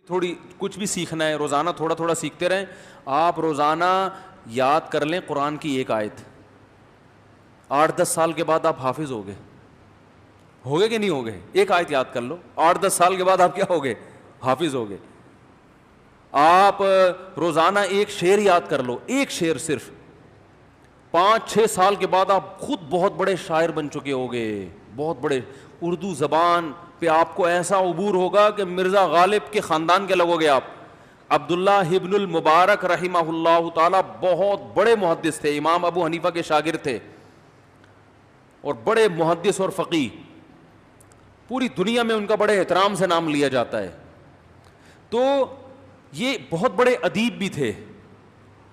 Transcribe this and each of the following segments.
تھوڑی کچھ بھی سیکھنا ہے روزانہ تھوڑا تھوڑا سیکھتے رہیں. آپ روزانہ یاد کر لیں قرآن کی ایک آیت, 8-10 سال کے بعد آپ حافظ ہوگے کہ نہیں ہوگے؟ ایک آیت یاد کر لو, 8-10 سال کے بعد آپ کیا ہوگے؟ حافظ ہوگے. آپ روزانہ ایک شعر یاد کر لو, ایک شعر صرف, 5-6 سال کے بعد آپ خود بہت بڑے شاعر بن چکے ہوگے, بہت بڑے. اردو زبان پہ آپ کو ایسا عبور ہوگا کہ مرزا غالب کے خاندان کے لگو گے آپ. عبداللہ ابن المبارک رحمہ اللہ تعالی بہت بڑے محدث تھے, امام ابو حنیفہ کے شاگرد تھے اور بڑے محدث اور فقیہ, پوری دنیا میں ان کا بڑے احترام سے نام لیا جاتا ہے. تو یہ بہت بڑے ادیب بھی تھے,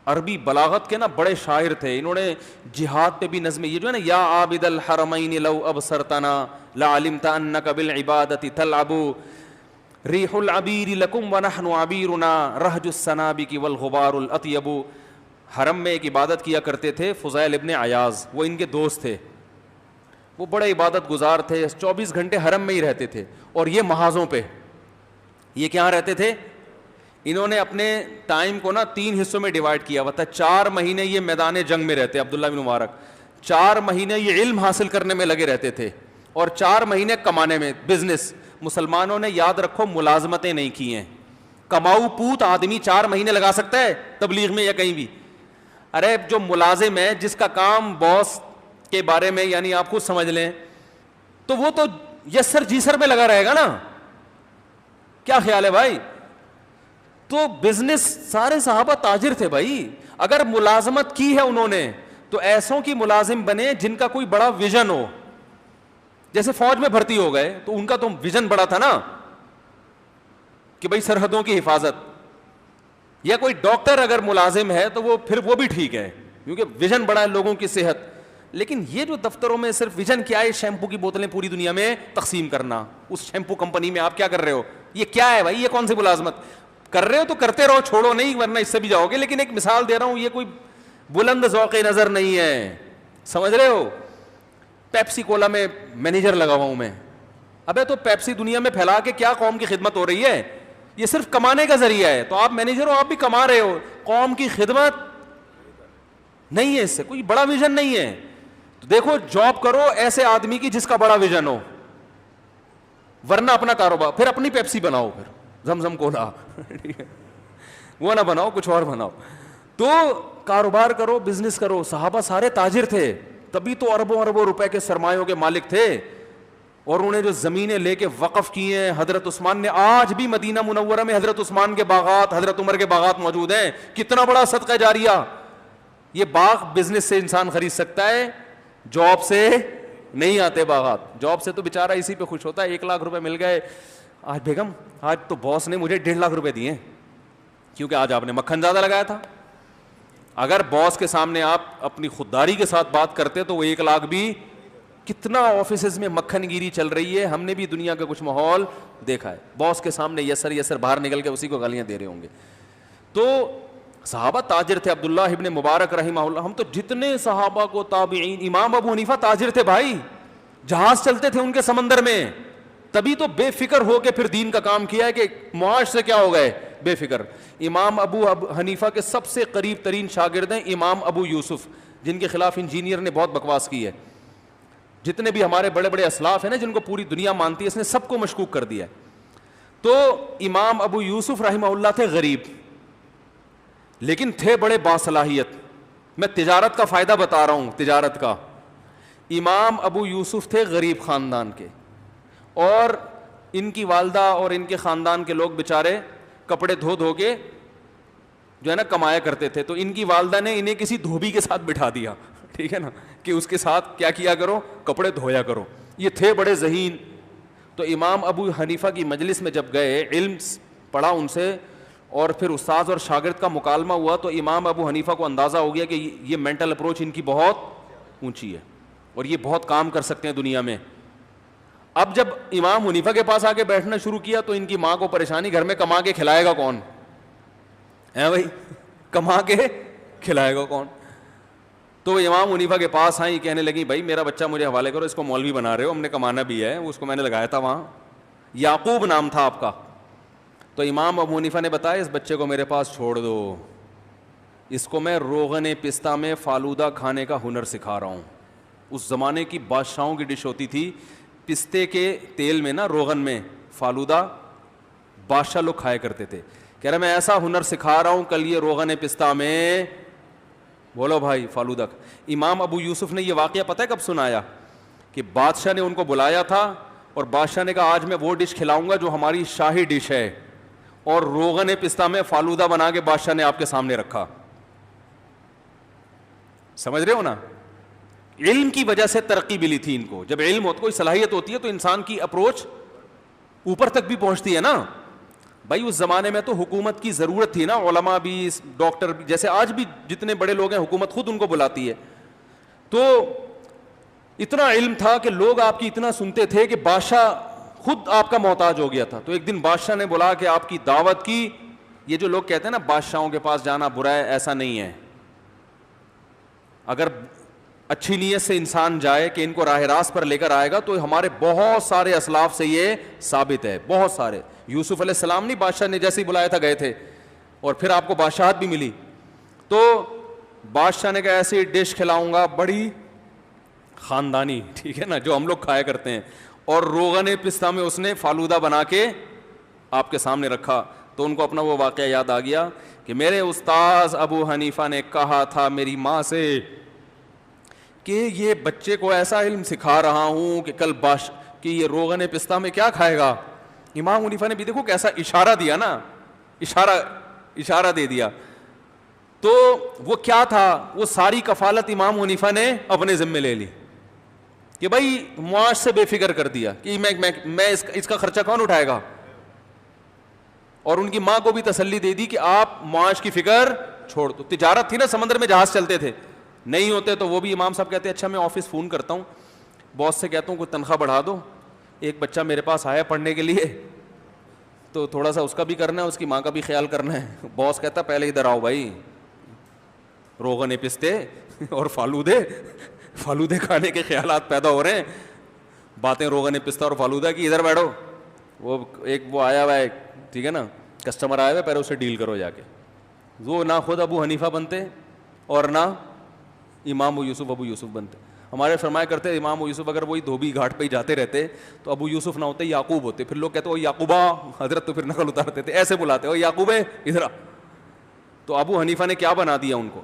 عربی بلاغت کے نا بڑے شاعر تھے. انہوں نے جہاد پہ بھی نظمیں, یہ جو ہے نا یا عابد الحرمین لو ابصرتنا لعلمت انک بالعبادۃ تلعب ریح العبیر لکم ونحن عبیرنا رہج السنابک والغبار الاطیب. حرم میں ایک عبادت کیا کرتے تھے فضیل ابن عیاض, وہ ان کے دوست تھے, وہ بڑے عبادت گزار تھے, 24 گھنٹے حرم میں ہی رہتے تھے. اور یہ محاذوں پہ, یہ کہاں رہتے تھے؟ انہوں نے اپنے ٹائم کو نا 3 حصوں میں ڈیوائڈ کیا ہوا تھا. 4 مہینے یہ میدان جنگ میں رہتے, عبداللہ بن مبارک 4 مہینے یہ علم حاصل کرنے میں لگے رہتے تھے, اور 4 مہینے کمانے میں, بزنس. مسلمانوں نے یاد رکھو ملازمتیں نہیں کی ہیں. کماؤ پوت آدمی 4 مہینے لگا سکتا ہے تبلیغ میں یا کہیں بھی. ارے جو ملازم ہے جس کا کام باس کے بارے میں یعنی آپ خود سمجھ لیں, تو وہ تو یسر جیسر میں لگا رہے گا نا. کیا خیال ہے بھائی؟ تو بزنس, سارے صحابہ تاجر تھے بھائی. اگر ملازمت کی ہے انہوں نے تو ایسوں کی ملازم بنے جن کا کوئی بڑا ویژن ہو. جیسے فوج میں بھرتی ہو گئے تو ان کا تو ویژن بڑا تھا نا کہ بھائی سرحدوں کی حفاظت. یا کوئی ڈاکٹر اگر ملازم ہے تو وہ پھر وہ بھی ٹھیک ہے کیونکہ ویژن بڑا ہے لوگوں کی صحت. لیکن یہ جو دفتروں میں صرف ویژن کیا ہے, شیمپو کی بوتلیں پوری دنیا میں تقسیم کرنا, اس شیمپو کمپنی میں آپ کیا کر رہے ہو, یہ کیا ہے بھائی؟ یہ کون سی ملازمت کر رہے ہو؟ تو کرتے رہو, چھوڑو نہیں, ورنہ اس سے بھی جاؤ گے. لیکن ایک مثال دے رہا ہوں, یہ کوئی بلند ذوق نظر نہیں ہے, سمجھ رہے ہو؟ پیپسی کولا میں مینیجر لگا ہوا ہوں میں. ابے تو پیپسی دنیا میں پھیلا کے کیا قوم کی خدمت ہو رہی ہے؟ یہ صرف کمانے کا ذریعہ ہے. تو آپ مینیجر ہو, آپ بھی کما رہے ہو, قوم کی خدمت نہیں ہے, اس سے کوئی بڑا ویژن نہیں ہے. تو دیکھو جاب کرو ایسے آدمی کی جس کا بڑا ویژن ہو, ورنہ اپنا کاروبار پھر اپنی پیپسی بناؤ, پھر زمزم کولا وہ نہ بناؤ, کچھ اور بناؤ. تو کاروبار کرو, بزنس کرو. صحابہ سارے تاجر تھے, تبھی تو اربوں اربوں روپے کے سرمایوں کے مالک تھے. اور انہیں جو زمینیں لے کے وقف کی ہیں حضرت عثمان نے, آج بھی مدینہ منورہ میں حضرت عثمان کے باغات, حضرت عمر کے باغات موجود ہیں. کتنا بڑا صدقہ جاریہ. یہ باغ بزنس سے انسان خرید سکتا ہے, جاب سے نہیں آتے باغات. جاب سے تو بیچارہ اسی پہ خوش ہوتا ہے, 1 لاکھ روپے مل گئے. آج بیگم, آج تو باس نے مجھے 1.5 لاکھ روپے دیے کیونکہ آج آپ نے مکھن زیادہ لگایا تھا. اگر باس کے سامنے آپ اپنی خودداری کے ساتھ بات کرتے تو وہ 1 لاکھ بھی, کتنا آفیسز میں مکھن گیری چل رہی ہے. ہم نے بھی دنیا کا کچھ ماحول دیکھا ہے. باس کے سامنے یسر یسر باہر نکل کے اسی کو گالیاں دے رہے ہوں گے. تو صحابہ تاجر تھے. عبداللہ ابن مبارک رحمہ اللہ, ہم تو جتنے صحابہ کو تابعین, امام ابو حنیفہ تاجر تھے بھائی, جہاز چلتے تھے ان کے سمندر میں. تبھی تو بے فکر ہو کے پھر دین کا کام کیا ہے کہ معاش سے کیا ہو گئے, بے فکر. امام ابو حنیفہ کے سب سے قریب ترین شاگرد ہیں امام ابو یوسف, جن کے خلاف انجینئر نے بہت بکواس کی ہے. جتنے بھی ہمارے بڑے بڑے اسلاف ہیں نا جن کو پوری دنیا مانتی ہے, اس نے سب کو مشکوک کر دیا ہے. تو امام ابو یوسف رحمہ اللہ تھے غریب, لیکن تھے بڑے باصلاحیت. میں تجارت کا فائدہ بتا رہا ہوں, تجارت کا. امام ابو یوسف تھے غریب خاندان کے, اور ان کی والدہ اور ان کے خاندان کے لوگ بیچارے کپڑے دھو دھو کے جو ہے نا کمایا کرتے تھے. تو ان کی والدہ نے انہیں کسی دھوبی کے ساتھ بٹھا دیا, ٹھیک ہے نا, کہ اس کے ساتھ کیا کیا کرو, کپڑے دھویا کرو. یہ تھے بڑے ذہین. تو امام ابو حنیفہ کی مجلس میں جب گئے, علم پڑھا ان سے, اور پھر استاذ اور شاگرد کا مکالمہ ہوا, تو امام ابو حنیفہ کو اندازہ ہو گیا کہ یہ مینٹل اپروچ ان کی بہت اونچی ہے اور یہ بہت کام کر سکتے ہیں دنیا میں. اب جب امام حنیفہ کے پاس آ کے بیٹھنا شروع کیا تو ان کی ماں کو پریشانی, گھر میں کما کے کھلائے گا کون ہے بھائی, کما کے کھلائے گا کون. تو امام حنیفہ کے پاس آئیں, کہنے لگی بھائی میرا بچہ مجھے حوالے کرو, اس کو مولوی بنا رہے ہو, ہم نے کمانا بھی ہے. اس کو میں نے لگایا تھا وہاں, یعقوب نام تھا آپ کا. تو تو امام ابو حنیفہ نے بتایا اس بچے کو میرے پاس چھوڑ دو, اس کو میں روغن پستہ میں فالودہ کھانے کا ہنر سکھا رہا ہوں. اس زمانے کی بادشاہوں کی ڈش ہوتی تھی, پستے کے تیل میں نا, روغن میں فالودہ بادشاہ لوگ کھایا کرتے تھے. کہہ رہا میں ایسا ہنر سکھا رہا ہوں, کل یہ روغن پستہ میں بولو بھائی فالودہ. امام ابو یوسف نے یہ واقعہ پتہ ہے کب سنایا؟ کہ بادشاہ نے ان کو بلایا تھا اور بادشاہ نے کہا آج میں وہ ڈش کھلاؤں گا جو ہماری شاہی ڈش ہے, اور روغن پستہ میں فالودہ بنا کے بادشاہ نے آپ کے سامنے رکھا. سمجھ رہے ہو نا؟ علم کی وجہ سے ترقی ملی تھی ان کو. جب علم ہوتا, کوئی صلاحیت ہوتی ہے تو انسان کی اپروچ اوپر تک بھی پہنچتی ہے نا بھائی. اس زمانے میں تو حکومت کی ضرورت تھی نا, علماء بھی, ڈاکٹر بھی, جیسے آج بھی جتنے بڑے لوگ ہیں حکومت خود ان کو بلاتی ہے. تو اتنا علم تھا کہ لوگ آپ کی اتنا سنتے تھے کہ بادشاہ خود آپ کا محتاج ہو گیا تھا. تو ایک دن بادشاہ نے بلا کہ آپ کی دعوت کی. یہ جو لوگ کہتے ہیں نا بادشاہوں کے پاس جانا برا ہے, ایسا نہیں ہے. اگر اچھی نیت سے انسان جائے کہ ان کو راہ راست پر لے کر آئے گا, تو ہمارے بہت سارے اسلاف سے یہ ثابت ہے, بہت سارے. یوسف علیہ السلام نہیں بادشاہ نے جیسے ہی بلایا تھا گئے تھے, اور پھر آپ کو بادشاہت بھی ملی. تو بادشاہ نے کہا ایسی ڈش کھلاؤں گا بڑی خاندانی, ٹھیک ہے نا, جو ہم لوگ کھایا کرتے ہیں, اور روغن پستہ میں اس نے فالودہ بنا کے آپ کے سامنے رکھا. تو ان کو اپنا وہ واقعہ یاد آ گیا کہ میرے استاذ ابو حنیفہ نے کہا تھا میری ماں سے کہ یہ بچے کو ایسا علم سکھا رہا ہوں کہ کل کہ یہ روغن پستہ میں کیا کھائے گا. امام حنیفہ نے بھی دیکھو کیسا اشارہ دیا نا, اشارہ دے دیا. تو وہ کیا تھا, وہ ساری کفالت امام حنیفہ نے اپنے ذمے لے لی کہ بھائی معاش سے بے فکر کر دیا کہ میں اس کا خرچہ کون اٹھائے گا. اور ان کی ماں کو بھی تسلی دے دی کہ آپ معاش کی فکر چھوڑ دو. تجارت تھی نا, سمندر میں جہاز چلتے تھے, نہیں ہوتے تو وہ بھی امام صاحب کہتے ہیں اچھا میں آفس فون کرتا ہوں, باس سے کہتا ہوں کوئی تنخواہ بڑھا دو, ایک بچہ میرے پاس آیا پڑھنے کے لیے تو تھوڑا سا اس کا بھی کرنا ہے, اس کی ماں کا بھی خیال کرنا ہے. باس کہتا پہلے ادھر آؤ بھائی, روغن پستے اور فالودے کھانے کے خیالات پیدا ہو رہے ہیں, باتیں روغن پستہ اور فالودہ کی, ادھر بیٹھو. وہ آیا ہوا ہے, ٹھیک ہے نا, کسٹمر آیا ہوا ہے, پہلے اسے ڈیل کرو جا کے. وہ نہ خود ابو حنیفہ بنتے اور نہ امام ابو یوسف بنتے. ہمارے فرمایا کرتے امام ابو یوسف اگر وہی دھوبی گھاٹ پہ ہی جاتے رہتے تو ابو یوسف نہ ہوتے, یعقوب ہوتے. پھر لوگ کہتے او یعقوبہ, حضرت تو پھر نقل اتارتے تھے, ایسے بلاتے او یعقوب ادھر. تو ابو حنیفہ نے کیا بنا دیا ان کو.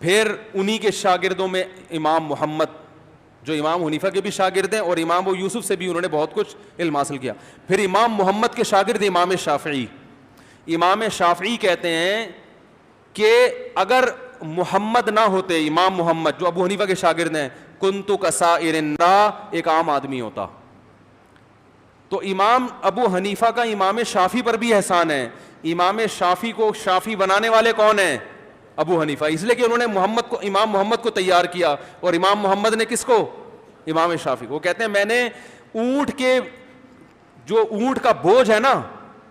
پھر انہی کے شاگردوں میں امام محمد, جو امام حنیفہ کے بھی شاگرد ہیں, اور امام ابو یوسف سے بھی انہوں نے بہت کچھ علم حاصل کیا. پھر امام محمد کے شاگرد امام شافعی. امام شافعی کہتے ہیں کہ اگر محمد نہ ہوتے, امام محمد جو ابو حنیفہ کے شاگرد ہیں, کنت کسائر الناس, ایک عام آدمی ہوتا. تو امام ابو حنیفہ کا امام شافعی پر بھی احسان ہے. امام شافعی کو شافعی بنانے والے کون ہیں؟ ابو حنیفہ, اس لیے کہ انہوں نے امام محمد کو تیار کیا, اور امام محمد نے کس کو؟ امام شافعی کو. کہتے ہیں میں نے اونٹ کا بوجھ ہے نا,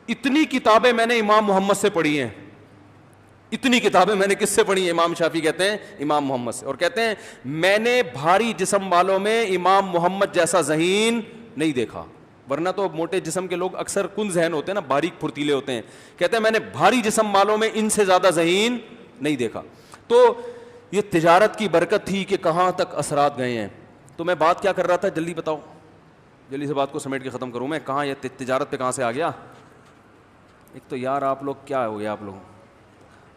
اتنی کتابیں میں نے امام محمد سے پڑھی ہیں. اتنی کتابیں میں نے کس سے پڑھی ہیں؟ امام شافعی کہتے ہیں امام محمد سے. اور کہتے ہیں میں نے بھاری جسم والوں میں امام محمد جیسا ذہین نہیں دیکھا. ورنہ تو موٹے جسم کے لوگ اکثر کن ذہن ہوتے ہیں نا, باریک پھرتیلے ہوتے ہیں. کہتے ہیں میں نے بھاری جسم والوں میں ان سے زیادہ ذہین نہیں دیکھا. تو یہ تجارت کی برکت تھی کہ کہاں تک اثرات گئے ہیں. تو میں بات کیا کر رہا تھا, جلدی بتاؤ, جلدی سے بات کو سمیٹ کے ختم کروں میں. کہاں یہ تجارت پہ کہاں سے آ گیا؟ ایک تو یار آپ لوگ کیا ہو گیا آپ لوگ,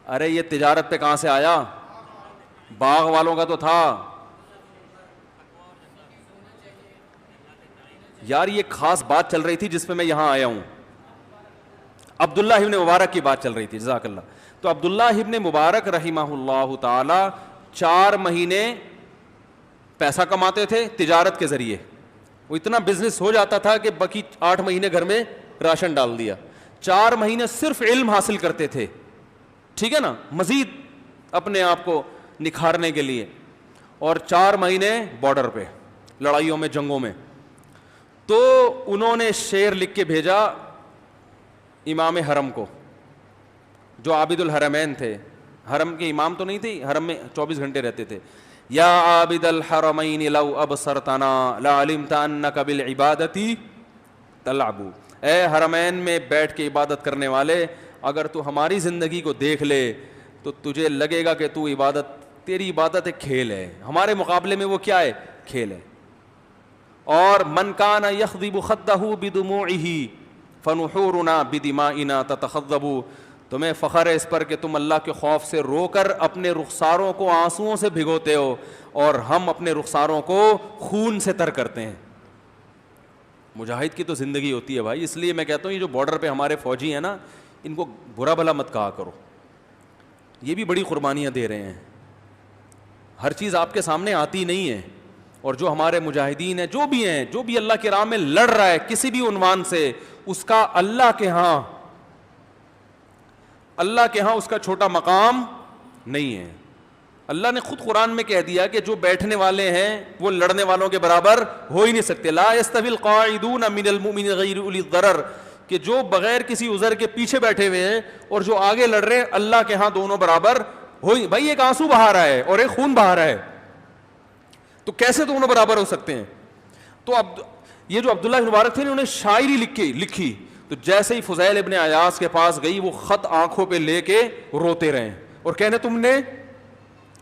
ارے یہ تجارت پہ کہاں سے آیا؟ باغ والوں کا تو تھا یار. یہ خاص بات چل رہی تھی جس پہ میں یہاں آیا ہوں. عبداللہ ابن مبارک کی بات چل رہی تھی, جزاک اللہ. تو عبداللہ ابن مبارک رحمہ اللہ تعالی 4 مہینے پیسہ کماتے تھے تجارت کے ذریعے. وہ اتنا بزنس ہو جاتا تھا کہ باقی 8 مہینے گھر میں راشن ڈال دیا. 4 مہینے صرف علم حاصل کرتے تھے, ٹھیک ہے نا, مزید اپنے آپ کو نکھارنے کے لیے. اور 4 مہینے بارڈر پہ لڑائیوں میں, جنگوں میں. تو انہوں نے شعر لکھ کے بھیجا امام حرم کو, جو عابد الحرمین تھے. حرم کے امام تو نہیں تھے, حرم میں 24 گھنٹے رہتے تھے. یا عابد الحرمین لو ابصرتنا لعلمت انک بالعبادۃ تلعب. اے حرمین میں بیٹھ کے عبادت کرنے والے، اگر تو ہماری زندگی کو دیکھ لے تو تجھے لگے گا کہ تیری عبادت ایک کھیل ہے، ہمارے مقابلے میں وہ کیا ہے؟ کھیل ہے۔ اور من کان یخضب خدہ بدموعہ فنحورنا بدمائنا تتخضب، تمہیں فخر ہے اس پر کہ تم اللہ کے خوف سے رو کر اپنے رخساروں کو آنسوؤں سے بھگوتے ہو، اور ہم اپنے رخساروں کو خون سے تر کرتے ہیں۔ مجاہد کی تو زندگی ہوتی ہے بھائی، اس لیے میں کہتا ہوں یہ جو بارڈر پہ ہمارے فوجی ہیں نا، ان کو برا بھلا مت کہا کرو، یہ بھی بڑی قربانیاں دے رہے ہیں، ہر چیز آپ کے سامنے آتی نہیں ہے۔ اور جو ہمارے مجاہدین ہیں، جو بھی اللہ کی راہ میں لڑ رہا ہے کسی بھی عنوان سے، اس کا اللہ کے ہاں اس کا چھوٹا مقام نہیں ہے۔ اللہ نے خود قرآن میں کہہ دیا کہ جو بیٹھنے والے ہیں وہ لڑنے والوں کے برابر ہو ہی نہیں سکتے۔ لا یستوی القاعدون من المؤمنین غیر اولی الضرر، کہ جو بغیر کسی عذر کے پیچھے بیٹھے ہوئے ہیں اور جو آگے لڑ رہے ہیں، اللہ کے ہاں دونوں برابر ہوئی۔ بھائی ایک آنسو بہا رہا ہے اور ایک خون بہا رہا ہے، تو کیسے دونوں برابر ہو سکتے ہیں؟ تو اب یہ جو عبداللہ بن مبارک تھے انہوں نے شاعری لکھی، تو جیسے ہی فضیل ابن عیاض کے پاس گئی، وہ خط آنکھوں پہ لے کے روتے رہے اور کہنے تم نے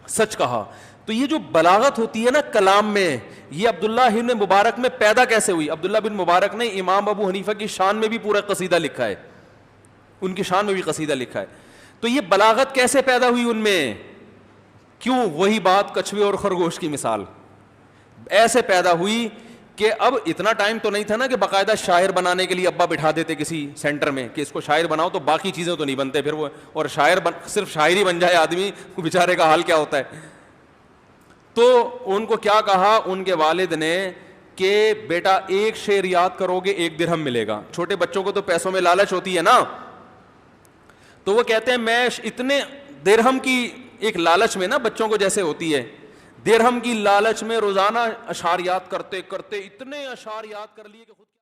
سچ کہا۔ تو یہ جو بلاغت ہوتی ہے نا کلام میں، یہ عبداللہ بن مبارک میں پیدا کیسے ہوئی؟ عبداللہ بن مبارک نے امام ابو حنیفہ کی شان میں بھی پورا قصیدہ لکھا ہے، ان کی شان میں بھی قصیدہ لکھا ہے۔ تو یہ بلاغت کیسے پیدا ہوئی ان میں؟ کیوں؟ وہی بات کچھوے اور خرگوش کی مثال ایسے پیدا ہوئی کہ اب اتنا ٹائم تو نہیں تھا نا کہ باقاعدہ شاعر بنانے کے لیے ابا بٹھا دیتے کسی سینٹر میں کہ اس کو شاعر بناؤ، تو باقی چیزیں تو نہیں بنتے پھر وہ، اور صرف شاعر ہی بن جائے آدمی، بیچارے کا حال کیا ہوتا ہے۔ تو ان کو کیا کہا ان کے والد نے کہ بیٹا ایک شعر یاد کرو گے 1 درہم ملے گا۔ چھوٹے بچوں کو تو پیسوں میں لالچ ہوتی ہے نا، تو وہ کہتے ہیں میں اتنے درہم کی ایک لالچ میں نا بچوں کو جیسے ہوتی ہے، درہم کی لالچ میں روزانہ اشعار یاد کرتے کرتے اتنے اشعار یاد کر لیے کہ خود